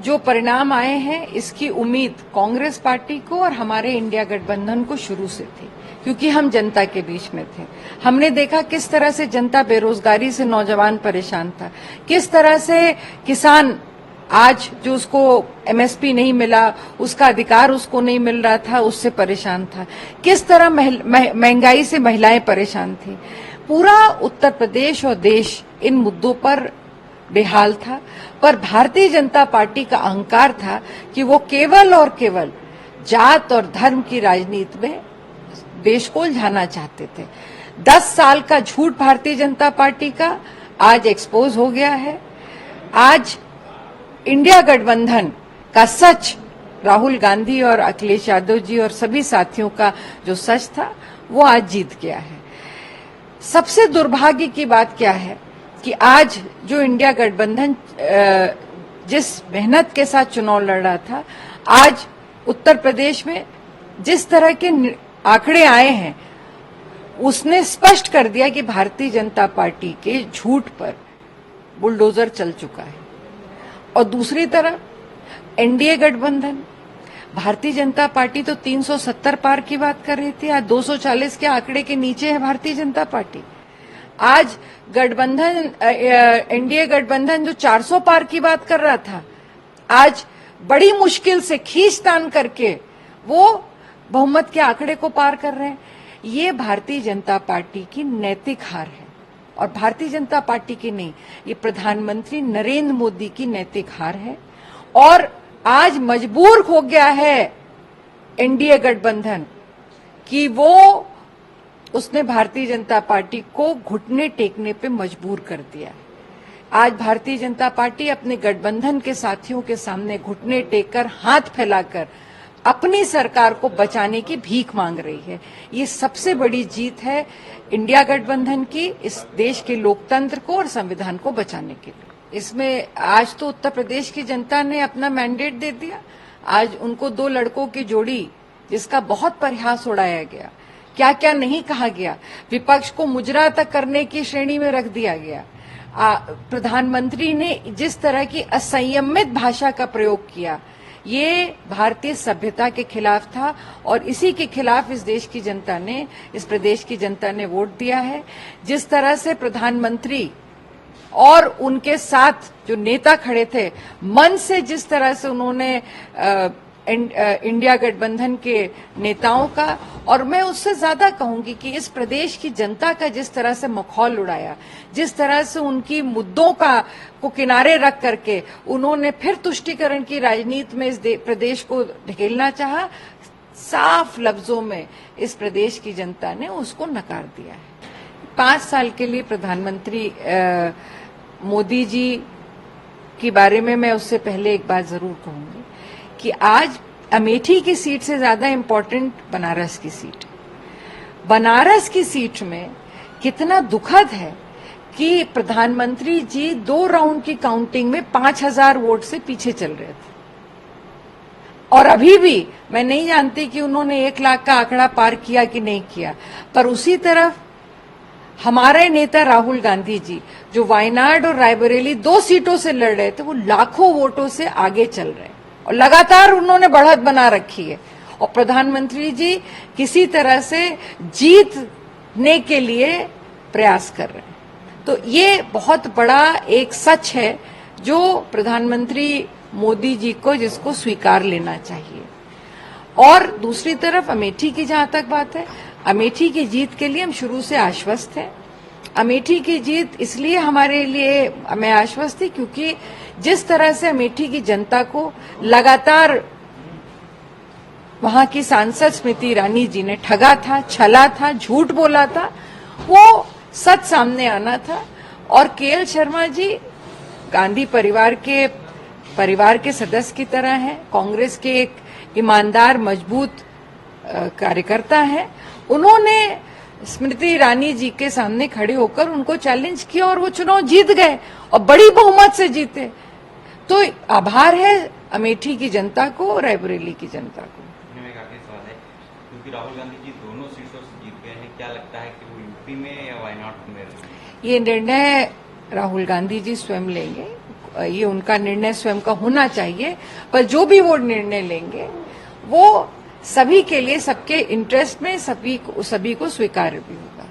जो परिणाम आए हैं इसकी उम्मीद कांग्रेस पार्टी को और हमारे इंडिया गठबंधन को शुरू से थी, क्योंकि हम जनता के बीच में थे। हमने देखा किस तरह से जनता बेरोजगारी से, नौजवान परेशान था, किस तरह से किसान आज जो उसको एमएसपी नहीं मिला, उसका अधिकार उसको नहीं मिल रहा था, उससे परेशान था, किस तरह महंगाई से महिलाएं परेशान थी। पूरा उत्तर प्रदेश और देश इन मुद्दों पर बेहाल था, पर भारतीय जनता पार्टी का अहंकार था कि वो केवल और केवल जात और धर्म की राजनीति में देश को उलझाना चाहते थे। 10 साल का झूठ भारतीय जनता पार्टी का आज एक्सपोज हो गया है। आज इंडिया गठबंधन का सच, राहुल गांधी और अखिलेश यादव जी और सभी साथियों का जो सच था वो आज जीत गया है। सबसे दुर्भाग्य की बात क्या है कि आज जो इंडिया गठबंधन जिस मेहनत के साथ चुनाव लड़ रहा था, आज उत्तर प्रदेश में जिस तरह के आंकड़े आए हैं उसने स्पष्ट कर दिया कि भारतीय जनता पार्टी के झूठ पर बुलडोजर चल चुका है। और दूसरी तरफ एनडीए गठबंधन, भारतीय जनता पार्टी तो 370 पार की बात कर रही थी, आज 240 के आंकड़े के नीचे है भारतीय जनता पार्टी। आज गठबंधन, एनडीए गठबंधन जो 400 पार की बात कर रहा था, आज बड़ी मुश्किल से खींचतान करके वो बहुमत के आंकड़े को पार कर रहे हैं। ये भारतीय जनता पार्टी की नैतिक हार है, और भारतीय जनता पार्टी की नहीं, ये प्रधानमंत्री नरेंद्र मोदी की नैतिक हार है। और आज मजबूर हो गया है एनडीए गठबंधन कि वो उसने भारतीय जनता पार्टी को घुटने टेकने पे मजबूर कर दिया है। आज भारतीय जनता पार्टी अपने गठबंधन के साथियों के सामने घुटने टेककर, हाथ फैलाकर अपनी सरकार को बचाने की भीख मांग रही है। ये सबसे बड़ी जीत है इंडिया गठबंधन की, इस देश के लोकतंत्र को और संविधान को बचाने के लिए। इसमें आज तो उत्तर प्रदेश की जनता ने अपना मैंडेट दे दिया। आज उनको 2 लड़कों की जोड़ी, जिसका बहुत परिहास उड़ाया गया, क्या क्या नहीं कहा गया, विपक्ष को मुजरा तक करने की श्रेणी में रख दिया गया। प्रधानमंत्री ने जिस तरह की असंयमित भाषा का प्रयोग किया, ये भारतीय सभ्यता के खिलाफ था, और इसी के खिलाफ इस देश की जनता ने, इस प्रदेश की जनता ने वोट दिया है। जिस तरह से प्रधानमंत्री और उनके साथ जो नेता खड़े थे, मन से जिस तरह से उन्होंने इंडिया गठबंधन के नेताओं का, और मैं उससे ज्यादा कहूंगी कि इस प्रदेश की जनता का जिस तरह से मखौल उड़ाया, जिस तरह से उनकी मुद्दों को किनारे रख करके उन्होंने फिर तुष्टीकरण की राजनीति में इस प्रदेश को ढकेलना चाहा, साफ लफ्जों में इस प्रदेश की जनता ने उसको नकार दिया है। 5 साल के लिए प्रधानमंत्री मोदी जी के बारे में मैं उससे पहले एक बात जरूर कहूंगी कि आज अमेठी की सीट से ज्यादा इम्पोर्टेंट बनारस की सीट है। बनारस की सीट में कितना दुखद है कि प्रधानमंत्री जी 2 राउंड की काउंटिंग में 5000 वोट से पीछे चल रहे थे, और अभी भी मैं नहीं जानती कि उन्होंने 1 लाख का आंकड़ा पार किया कि नहीं किया। पर उसी तरफ हमारे नेता राहुल गांधी जी, जो वायनाड और रायबरेली 2 सीटों से लड़ रहे थे, वो लाखों वोटों से आगे चल रहे हैं और लगातार उन्होंने बढ़त बना रखी है। और प्रधानमंत्री जी किसी तरह से जीतने के लिए प्रयास कर रहे हैं। तो ये बहुत बड़ा एक सच है जो प्रधानमंत्री मोदी जी को, जिसको स्वीकार लेना चाहिए। और दूसरी तरफ अमेठी की जहां तक बात है, अमेठी की जीत के लिए हम शुरू से आश्वस्त हैं। अमेठी की जीत इसलिए हमारे लिए मैं आश्वस्त थी क्योंकि जिस तरह से अमेठी की जनता को लगातार वहां की सांसद स्मृति ईरानी जी ने ठगा था, छला था, झूठ बोला था, वो सच सामने आना था। और केएल शर्मा जी गांधी परिवार के सदस्य की तरह हैं, कांग्रेस के एक ईमानदार मजबूत कार्यकर्ता हैं। उन्होंने स्मृति ईरानी जी के सामने खड़े होकर उनको चैलेंज किया और वो चुनाव जीत गए और बड़ी बहुमत से जीते। तो आभार है अमेठी की जनता को, रायबरेली की जनता को। एक आखिरी सवाल है, क्योंकि राहुल गांधी जी दोनों सीटों से जीत गए हैं, क्या लगता है कि वो यूपी में या वायनाड में? ये निर्णय राहुल गांधी जी स्वयं लेंगे। ये उनका निर्णय स्वयं का होना चाहिए, पर जो भी वो निर्णय लेंगे वो सभी के लिए, सबके इंटरेस्ट में सभी को स्वीकार्य भी होगा।